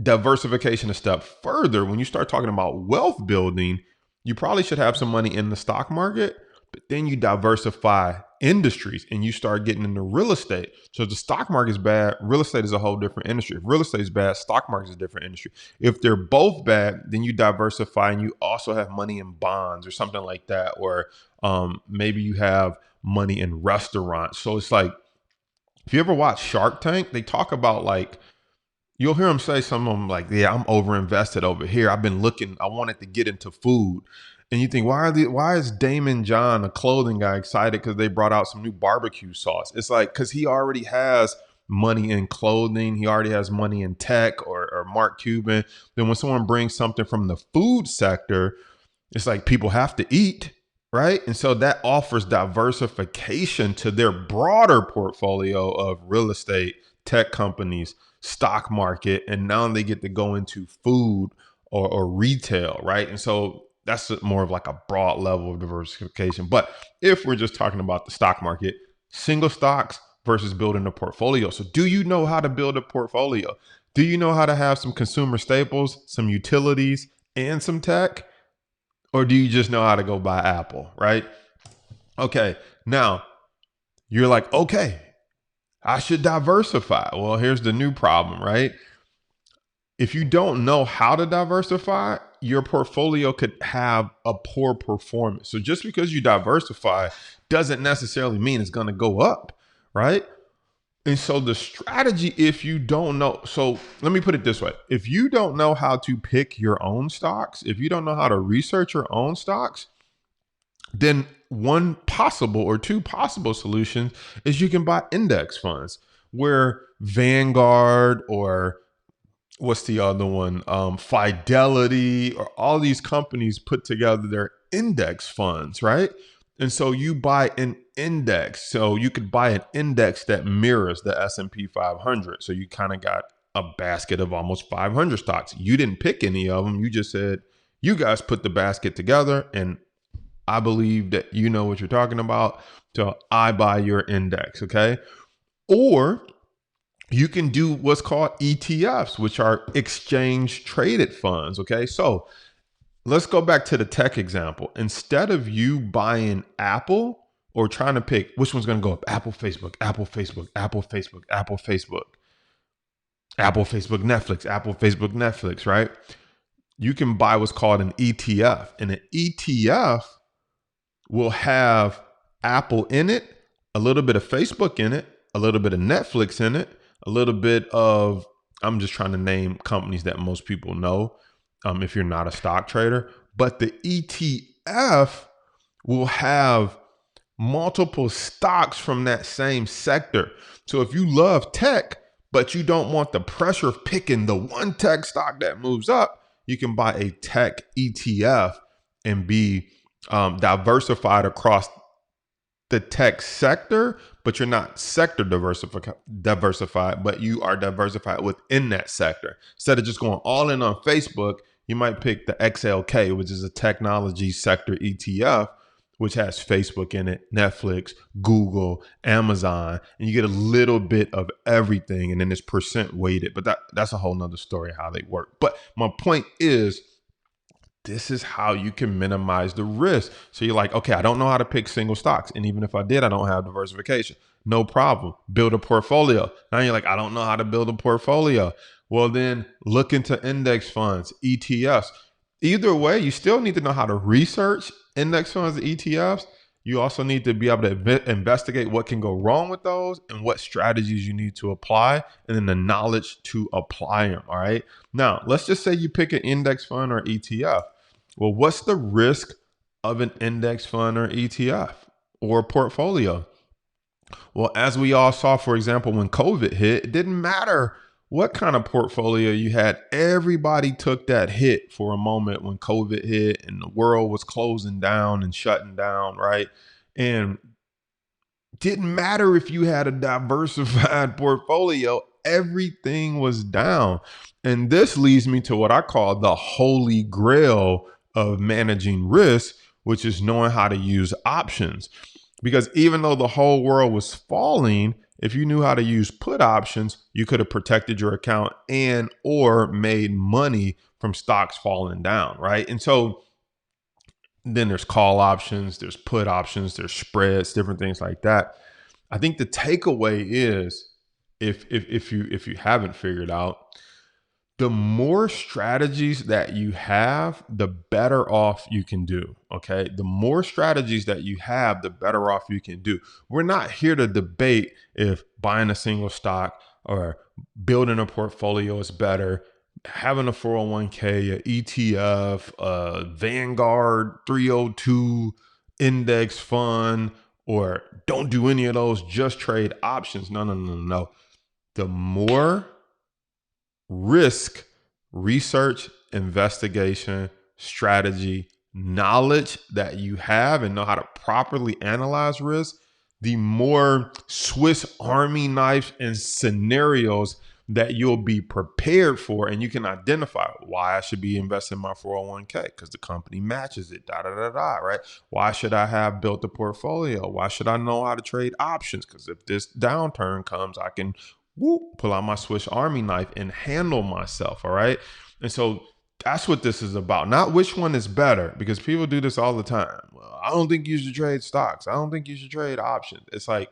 diversification a step further, when you start talking about wealth building, you probably should have some money in the stock market, but then you diversify industries and you start getting into real estate. So if the stock market is bad, real estate is a whole different industry. If real estate is bad, stock market is a different industry. If they're both bad, then you diversify and you also have money in bonds or something like that. Or maybe you have money in restaurants. So it's like, if you ever watch Shark Tank, they talk about, like, you'll hear them say, some of them like, yeah, I'm over invested over here. I've been looking, I wanted to get into food. And you think, why is Damon John, a clothing guy, excited because they brought out some new barbecue sauce? It's like, because he already has money in clothing. He already has money in tech or Mark Cuban. Then when someone brings something from the food sector, it's like people have to eat, right? And so that offers diversification to their broader portfolio of real estate, tech companies, stock market, and now they get to go into food or retail, right? And so that's more of like a broad level of diversification. But if we're just talking about the stock market, single stocks versus building a portfolio. So do you know how to build a portfolio? Do you know how to have some consumer staples, some utilities, and some tech? Or do you just know how to go buy Apple, right? Okay, now you're like, okay, I should diversify. Well, here's the new problem, right? If you don't know how to diversify, your portfolio could have a poor performance. So just because you diversify doesn't necessarily mean it's going to go up, right? And so the strategy, if you don't know, so let me put it this way. If you don't know how to pick your own stocks, if you don't know how to research your own stocks, then one possible or two possible solutions is you can buy index funds where Vanguard or what's the other one? Fidelity, or all these companies put together their index funds, right? And so you buy an index. So you could buy an index that mirrors the S&P 500. So you kind of got a basket of almost 500 stocks. You didn't pick any of them. You just said, you guys put the basket together, and I believe that you know what you're talking about. So I buy your index, okay? Or you can do what's called ETFs, which are exchange traded funds. Okay. So let's go back to the tech example. Instead of you buying Apple or trying to pick which one's going to go up, Apple, Facebook, Apple, Facebook, Apple, Facebook, Apple, Facebook, Apple, Facebook, Netflix, Apple, Facebook, Netflix, right? You can buy what's called an ETF. And an ETF will have Apple in it, a little bit of Facebook in it, a little bit of Netflix in it, a little bit of, I'm just trying to name companies that most people know if you're not a stock trader. But the ETF will have multiple stocks from that same sector. So if you love tech, but you don't want the pressure of picking the one tech stock that moves up, you can buy a tech ETF and be diversified across the tech sector, but you're not sector diversified, but you are diversified within that sector. Instead of just going all in on Facebook, you might pick the XLK, which is a technology sector ETF, which has Facebook in it, Netflix, Google, Amazon, and you get a little bit of everything, and then it's percent weighted. But that's a whole nother story how they work. But my point is, this is how you can minimize the risk. So you're like, okay, I don't know how to pick single stocks. And even if I did, I don't have diversification. No problem. Build a portfolio. Now you're like, I don't know how to build a portfolio. Well, then look into index funds, ETFs. Either way, you still need to know how to research index funds and ETFs. You also need to be able to investigate what can go wrong with those and what strategies you need to apply, and then the knowledge to apply them. All right. Now, let's just say you pick an index fund or ETF. Well, what's the risk of an index fund or ETF or portfolio? Well, as we all saw, for example, when COVID hit, it didn't matter what kind of portfolio you had. Everybody took that hit for a moment when COVID hit and the world was closing down and shutting down, right? And didn't matter if you had a diversified portfolio, everything was down. And this leads me to what I call the holy grail of managing risk, which is knowing how to use options. Because even though the whole world was falling, if you knew how to use put options, you could have protected your account and or made money from stocks falling down, right? And so then there's call options, there's put options, there's spreads, different things like that. I think the takeaway is, if you haven't figured out, the more strategies that you have, the better off you can do. Okay. The more strategies that you have, the better off you can do. We're not here to debate if buying a single stock or building a portfolio is better. having a 401k, a ETF, a Vanguard 302 index fund, or don't do any of those, just trade options. No. The more risk, research, investigation, strategy, knowledge that you have and know how to properly analyze risk, the more Swiss Army knives and scenarios that you'll be prepared for, and you can identify why I should be investing in my 401k because the company matches it, right? Why should I have built a portfolio? Why should I know how to trade options? Because if this downturn comes, I can pull out my Swiss Army knife and handle myself. All right. And so that's what this is about. Not which one is better, because people do this all the time. Well, I don't think you should trade stocks. I don't think you should trade options. It's like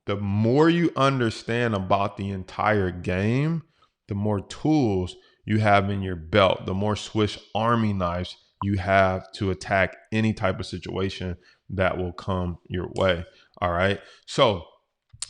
the more you understand about the entire game, the more tools you have in your belt, the more Swiss Army knives you have to attack any type of situation that will come your way. All right. So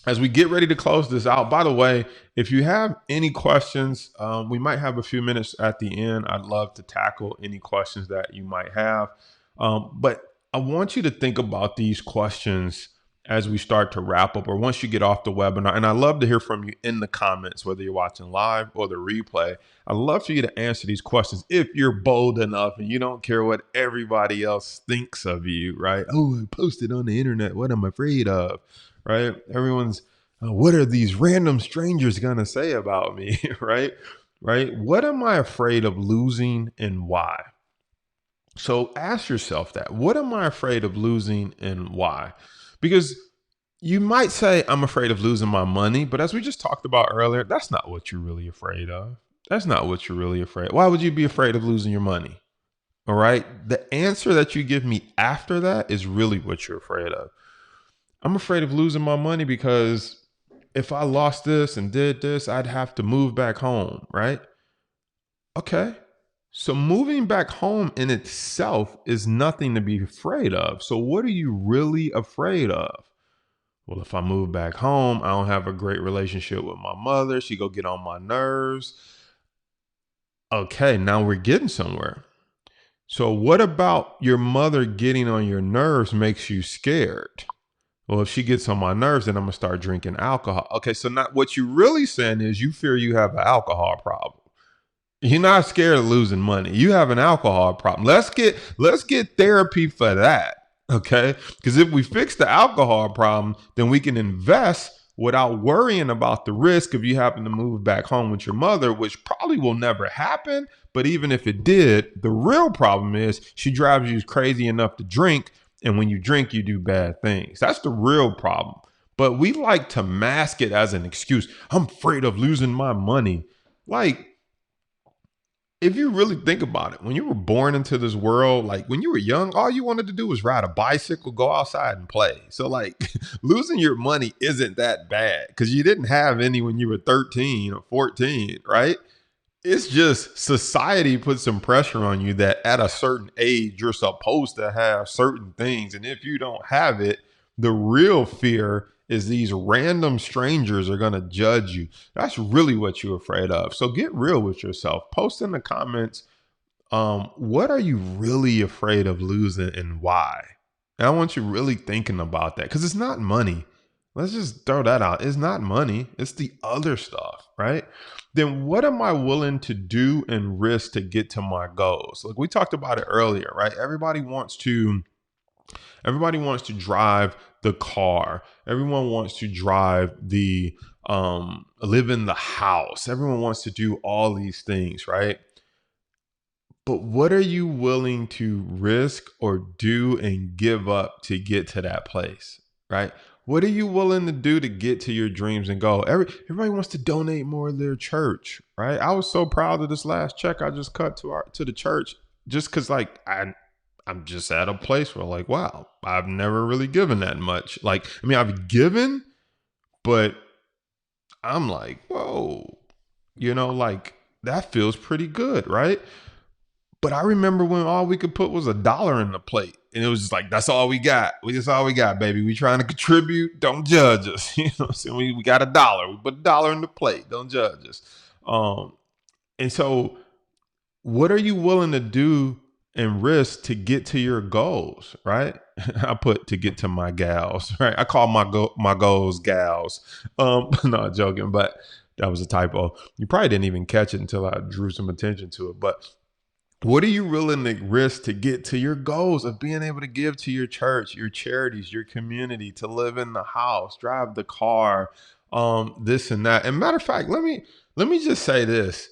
as we get ready to close this out, by the way, if you have any questions, we might have a few minutes at the end. I'd love to tackle any questions that you might have. But I want you to think about these questions as we start to wrap up or once you get off the webinar. And I love to hear from you in the comments, whether you're watching live or the replay. I'd love for you to answer these questions if you're bold enough and you don't care what everybody else thinks of you, right? Oh, I posted on the internet what I'm afraid of. Right? Everyone's, what are these random strangers going to say about me? Right? Right? What am I afraid of losing and why? So ask yourself that. What am I afraid of losing and why? Because you might say, I'm afraid of losing my money. But as we just talked about earlier, that's not what you're really afraid of. That's not what you're really afraid of. Why would you be afraid of losing your money? All right. The answer that you give me after that is really what you're afraid of. I'm afraid of losing my money because if I lost this and did this, I'd have to move back home, right? Okay. So moving back home in itself is nothing to be afraid of. So what are you really afraid of? Well, if I move back home, I don't have a great relationship with my mother. She go get on my nerves. Okay, now we're getting somewhere. So what about your mother getting on your nerves makes you scared? Well, if she gets on my nerves, then I'm gonna start drinking alcohol. Okay, so not what you really saying is you fear you have an alcohol problem. You're not scared of losing money. You have an alcohol problem. Let's get therapy for that. Okay? Because if we fix the alcohol problem, then we can invest without worrying about the risk of you having to move back home with your mother, which probably will never happen. But even if it did, the real problem is she drives you crazy enough to drink. And when you drink, you do bad things. That's the real problem. But we like to mask it as an excuse. I'm afraid of losing my money. Like, if you really think about it, when you were born into this world, like when you were young, all you wanted to do was ride a bicycle, go outside and play. So like losing your money isn't that bad because you didn't have any when you were 13 or 14, right? It's just society puts some pressure on you that at a certain age, you're supposed to have certain things. And if you don't have it, the real fear is these random strangers are going to judge you. That's really what you're afraid of. So get real with yourself. Post in the comments, what are you really afraid of losing and why? And I want you really thinking about that because it's not money. Let's just throw that out. It's not money. It's the other stuff, right? Then what am I willing to do and risk to get to my goals? Like we talked about it earlier, right? Everybody wants to drive the car. Everyone wants to drive the live in the house. Everyone wants to do all these things, right? But what are you willing to risk or do and give up to get to that place, right? What are you willing to do to get to your dreams and goal? Everybody wants to donate more to their church, right? I was so proud of this last check I just cut to the church just because like I'm just at a place where like, wow, I've never really given that much. Like, I mean, I've given, but I'm like, whoa, like that feels pretty good, right? But I remember when all we could put was $1 in the plate. And it was just like, that's all we got. That's all we got, baby. We trying to contribute. Don't judge us. You know what I'm saying? We got $1. We put $1 in the plate. Don't judge us. And so what are you willing to do and risk to get to your goals, right? I put to get to my gals, right? I call my goals gals. Not joking, but that was a typo. You probably didn't even catch it until I drew some attention to it. But what are you willing to risk to get to your goals of being able to give to your church, your charities, your community, to live in the house, drive the car, this and that? And matter of fact, let me just say this.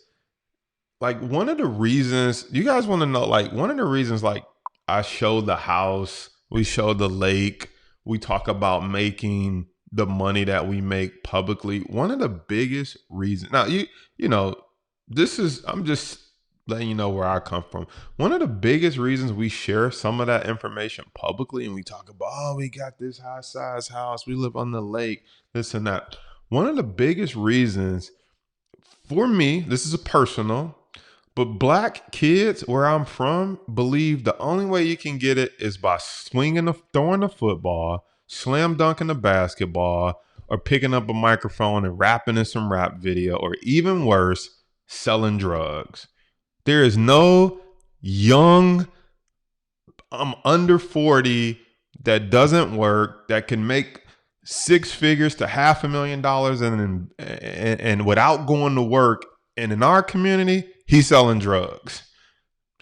Like, one of the reasons you guys want to know, like, one of the reasons, like, I show the house, we show the lake, we talk about making the money that we make publicly. One of the biggest reasons, now, you know, I'm just letting you know where I come from. One of the biggest reasons we share some of that information publicly, and we talk about, oh, we got this high size house, we live on the lake, this and that. One of the biggest reasons for me, this is a personal, but black kids where I'm from believe the only way you can get it is by throwing the football, slam dunking the basketball, or picking up a microphone and rapping in some rap video, or even worse, selling drugs. There is no young, I'm under 40 that doesn't work, that can make six figures to $500,000 and without going to work. And in our community, he's selling drugs.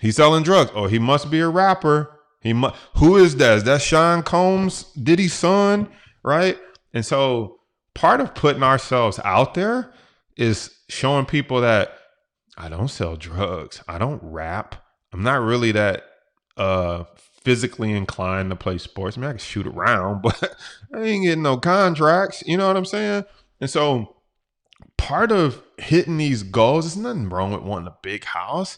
He's selling drugs. Oh, he must be a rapper. Who is that? Is that Sean Combs, Diddy's son, right? And so part of putting ourselves out there is showing people that I don't sell drugs. I don't rap. I'm not really that physically inclined to play sports. I mean, I can shoot around, but I ain't getting no contracts. You know what I'm saying? And so part of hitting these goals, there's nothing wrong with wanting a big house,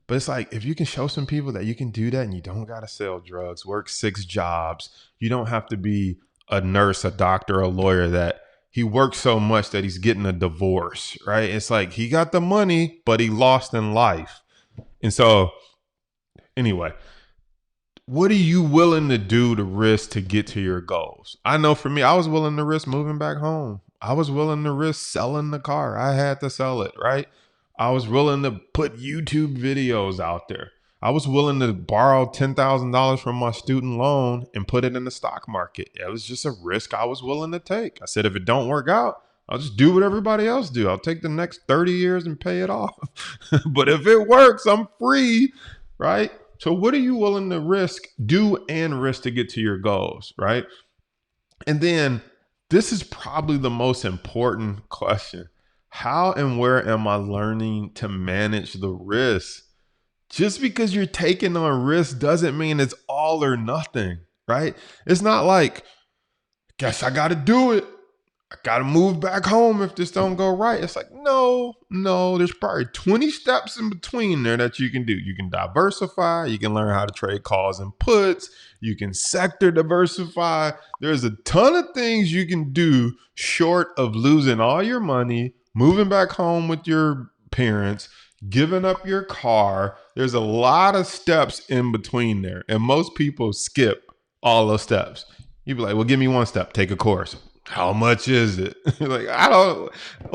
but it's like, if you can show some people that you can do that and you don't got to sell drugs, work 6 jobs, you don't have to be a nurse, a doctor, a lawyer, that he works so much that he's getting a divorce, right? It's like he got the money, but he lost in life. And so anyway, what are you willing to do to risk to get to your goals? I know for me, I was willing to risk moving back home. I was willing to risk selling the car. I had to sell it, right? I was willing to put YouTube videos out there. I was willing to borrow $10,000 from my student loan and put it in the stock market. It was just a risk I was willing to take. I said, if it don't work out, I'll just do what everybody else do. I'll take the next 30 years and pay it off. But if it works, I'm free, right? So what are you willing to do and risk to get to your goals, right? And then this is probably the most important question. How and where am I learning to manage the risk? Just because you're taking on risk doesn't mean it's all or nothing, right? It's not like, guess I got to do it. I got to move back home if this don't go right. It's like, no, there's probably 20 steps in between there that you can do. You can diversify. You can learn how to trade calls and puts. You can sector diversify. There's a ton of things you can do short of losing all your money, moving back home with your parents, giving up your car. There's a lot of steps in between there. And most people skip all those steps. You'd be like, well, give me one step, take a course. How much is it? Like, well,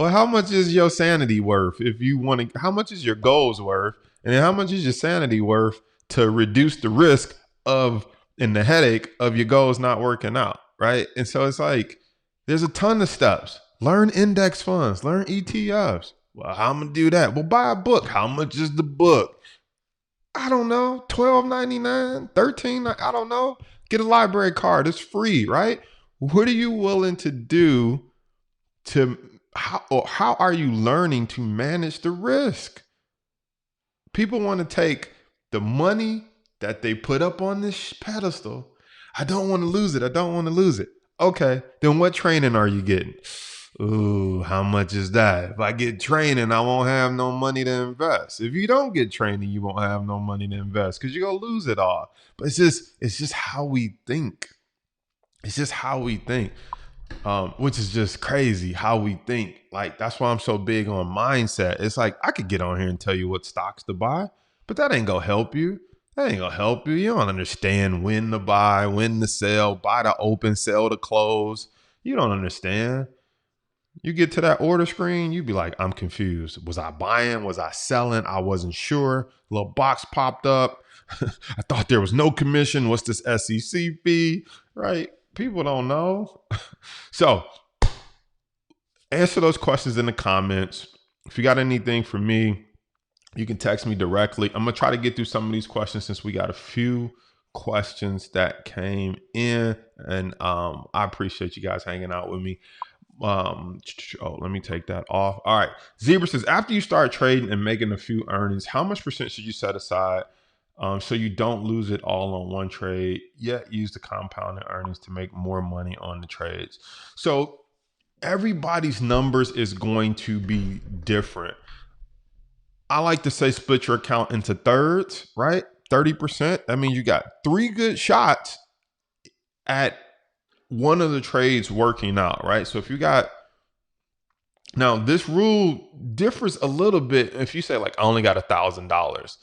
how much is your sanity worth? If you want to, how much is your goals worth? And then how much is your sanity worth to reduce the risk of and the headache of your goals not working out, right? And so it's like, there's a ton of steps. Learn index funds, learn ETFs. Well, how am I gonna do that? Well, buy a book. How much is the book? I don't know, $12.99, $13, I don't know. Get a library card. It's free, right? What are you willing to do how are you learning to manage the risk? People want to take the money that they put up on this pedestal. I don't want to lose it. I don't want to lose it. Okay, then what training are you getting? Ooh, how much is that? If I get training, I won't have no money to invest. If you don't get training, you won't have no money to invest because you're gonna lose it all. But it's just how we think. It's just how we think, which is just crazy how we think. Like, that's why I'm so big on mindset. It's like, I could get on here and tell you what stocks to buy, but that ain't gonna help you. That ain't gonna help you. You don't understand when to buy, when to sell, buy to open, sell to close. You don't understand. You get to that order screen, you be like, I'm confused. Was I buying? Was I selling? I wasn't sure. Little box popped up. I thought there was no commission. What's this SEC fee? Right? People don't know. So answer those questions in the comments. If you got anything for me, you can text me directly. I'm going to try to get through some of these questions since we got a few questions that came in. And I appreciate you guys hanging out with me. Let me take that off. All right. Zebra says, after you start trading and making a few earnings, how much percent should you set aside so you don't lose it all on one trade, yet use the compounded earnings to make more money on the trades? So everybody's numbers is going to be different. I like to say split your account into thirds, right? 30%. That means you got 3 good shots at one of the trades working out, right? So if you got, now this rule differs a little bit. If you say like, I only got $1,000,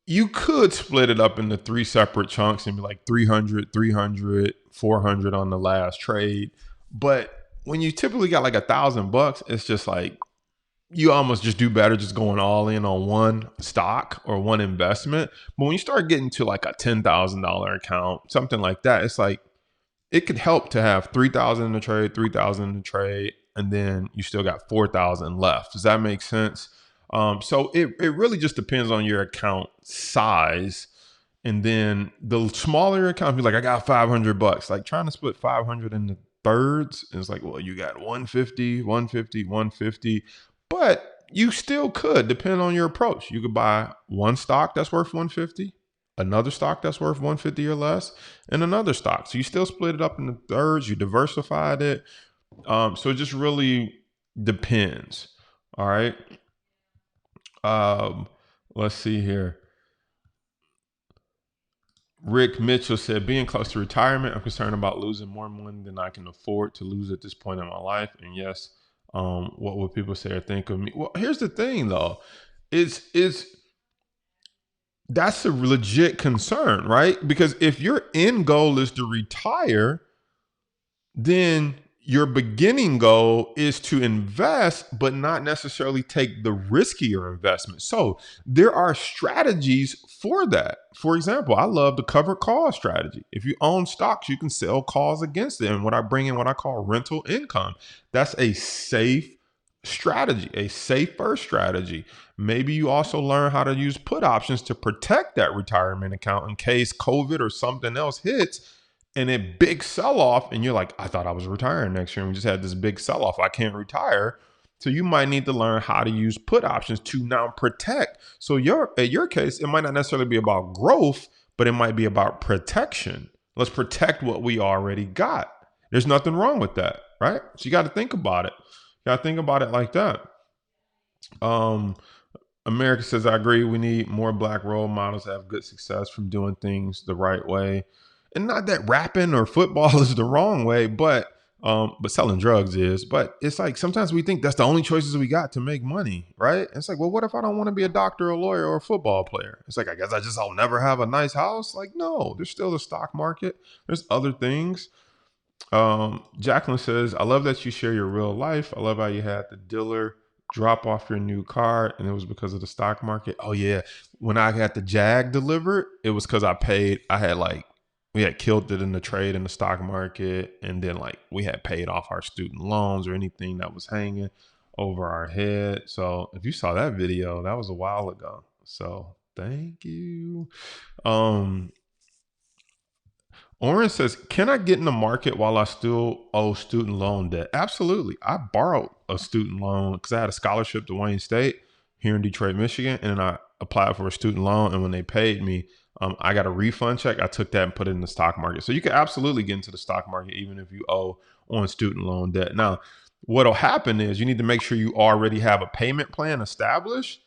you could split it up into 3 separate chunks and be like 300, 300, 400 on the last trade. But when you typically got like $1,000, it's just like, you almost just do better just going all in on one stock or one investment. But when you start getting to like a $10,000 account, something like that, it's like, it could help to have 3,000 in the trade, 3,000 in the trade, and then you still got 4,000 left. Does that make sense? So it really just depends on your account size. And then the smaller your account, be like, I got $500. Like trying to split 500 into thirds is like, well, you got 150, 150, 150. But you still could, depending on your approach. You could buy one stock that's worth 150. Another stock that's worth 150 or less, and another stock. So you still split it up into thirds, you diversified it. So it just really depends. All right. Let's see here. Rick Mitchell said, being close to retirement, I'm concerned about losing more money than I can afford to lose at this point in my life. And yes, what would people say or think of me? Well, here's the thing though. That's a legit concern, right? Because if your end goal is to retire, then your beginning goal is to invest, but not necessarily take the riskier investment. So there are strategies for that. For example, I love the covered call strategy. If you own stocks, you can sell calls against them. What I bring in, what I call rental income. That's a safe strategy, a safer strategy. Maybe you also learn how to use put options to protect that retirement account in case COVID or something else hits and a big sell off. And you're like, I thought I was retiring next year. And we just had this big sell off. I can't retire. So you might need to learn how to use put options to now protect. So in your case, it might not necessarily be about growth, but it might be about protection. Let's protect what we already got. There's nothing wrong with that, right? So you got to think about it. You got to think about it like that. America says, I agree. We need more Black role models that have good success from doing things the right way. And not that rapping or football is the wrong way, but selling drugs is. But it's like sometimes we think that's the only choices we got to make money, right? It's like, well, what if I don't want to be a doctor, a lawyer, or a football player? It's like, I guess I'll never have a nice house. Like, no, there's still the stock market. There's other things. Jacqueline says, I love that you share your real life. I love how you had the dealer drop off your new car and it was because of the stock market. Oh yeah. When I got the Jag delivered, it was because we had killed it in the trade in the stock market. And then we had paid off our student loans or anything that was hanging over our head. So if you saw that video, that was a while ago. So thank you. Oren says, can I get in the market while I still owe student loan debt? Absolutely. I borrowed a student loan because I had a scholarship to Wayne State here in Detroit, Michigan. And then I applied for a student loan. And when they paid me, I got a refund check. I took that and put it in the stock market. So you can absolutely get into the stock market even if you owe on student loan debt. Now, what'll happen is you need to make sure you already have a payment plan established.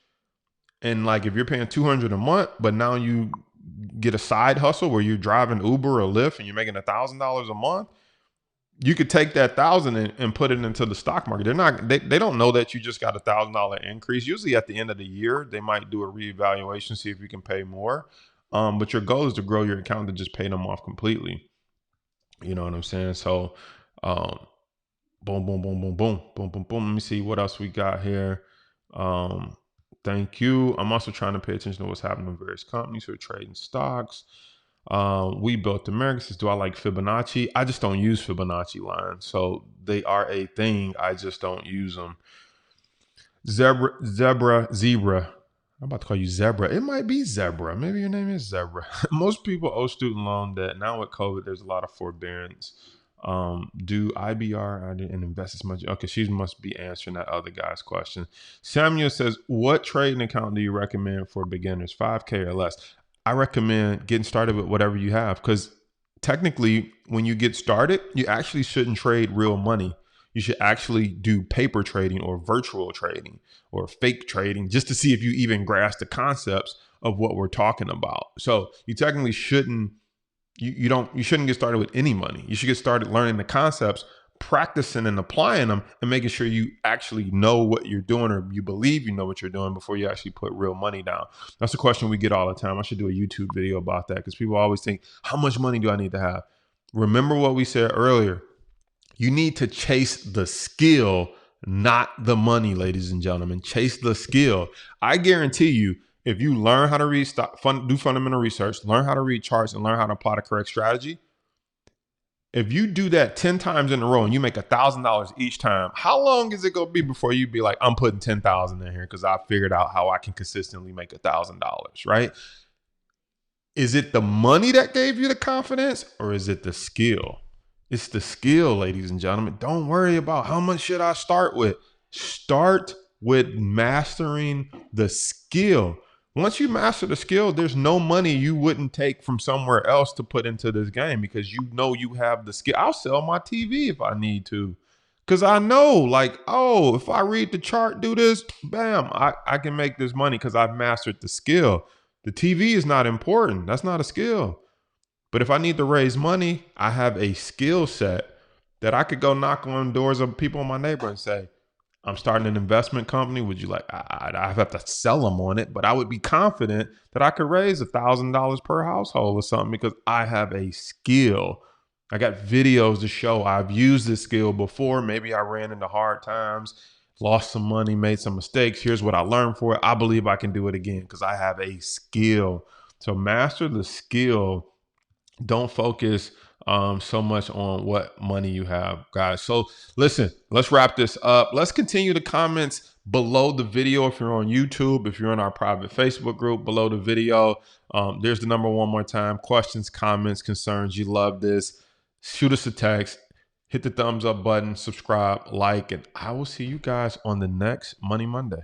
And if you're paying $200 a month, but now you get a side hustle where you're driving Uber or Lyft and you're making $1,000 a month, you could take that $1,000 and put it into the stock market. They don't know that you just got $1,000 increase. Usually at the end of the year, they might do a reevaluation, see if you can pay more. But your goal is to grow your account to just pay them off completely. You know what I'm saying? So Boom, boom, boom, boom, boom, boom, boom, boom. Let me see what else we got here. Thank you. I'm also trying to pay attention to what's happening in various companies who are trading stocks. We Built America says, do I like Fibonacci? I just don't use Fibonacci lines. So they are a thing. I just don't use them. Zebra. I'm about to call you Zebra. It might be Zebra. Maybe your name is Zebra. Most people owe student loan debt. Now with COVID, there's a lot of forbearance. Do IBR and invest as much? Okay, she must be answering that other guy's question. Samuel says, what trading account do you recommend for beginners, 5K or less? I recommend getting started with whatever you have, because technically when you get started, you actually shouldn't trade real money. You should actually do paper trading or virtual trading or fake trading just to see if you even grasp the concepts of what we're talking about. So you technically shouldn't you shouldn't get started with any money. You should get started learning the concepts, practicing and applying them, and making sure you actually know what you're doing, or you believe you know what you're doing, before you actually put real money down. That's a question we get all the time. I should do a YouTube video about that, because people always think, how much money do I need to have? Remember what we said earlier. You need to chase the skill, not the money, ladies and gentlemen. Chase the skill. I guarantee you, if you learn how to read do fundamental research, learn how to read charts, and learn how to apply the correct strategy, if you do that 10 times in a row and you make $1,000 each time, how long is it going to be before you be like, I'm putting 10,000 in here because I figured out how I can consistently make $1,000, right? Is it the money that gave you the confidence, or is it the skill? It's the skill, ladies and gentlemen. Don't worry about how much should I start with. Start with mastering the skill. Once you master the skill, there's no money you wouldn't take from somewhere else to put into this game, because you know you have the skill. I'll sell my TV if I need to, because I know, like, oh, if I read the chart, do this, bam, I can make this money because I've mastered the skill. The TV is not important. That's not a skill. But if I need to raise money, I have a skill set that I could go knock on doors of people in my neighborhood and say, I'm starting an investment company. Would you like, I have to sell them on it, but I would be confident that I could raise $1,000 per household or something, because I have a skill. I got videos to show I've used this skill before. Maybe I ran into hard times, lost some money, made some mistakes. Here's what I learned for it. I believe I can do it again because I have a skill. So master the skill. Don't focus so much on what money you have, guys. So listen, let's wrap this up. Let's continue the comments below the video. If you're on YouTube, if you're in our private Facebook group, below the video, there's the number one more time. Questions, comments, concerns. You love this, shoot us a text, hit the thumbs up button, subscribe, like, and I will see you guys on the next Money Monday.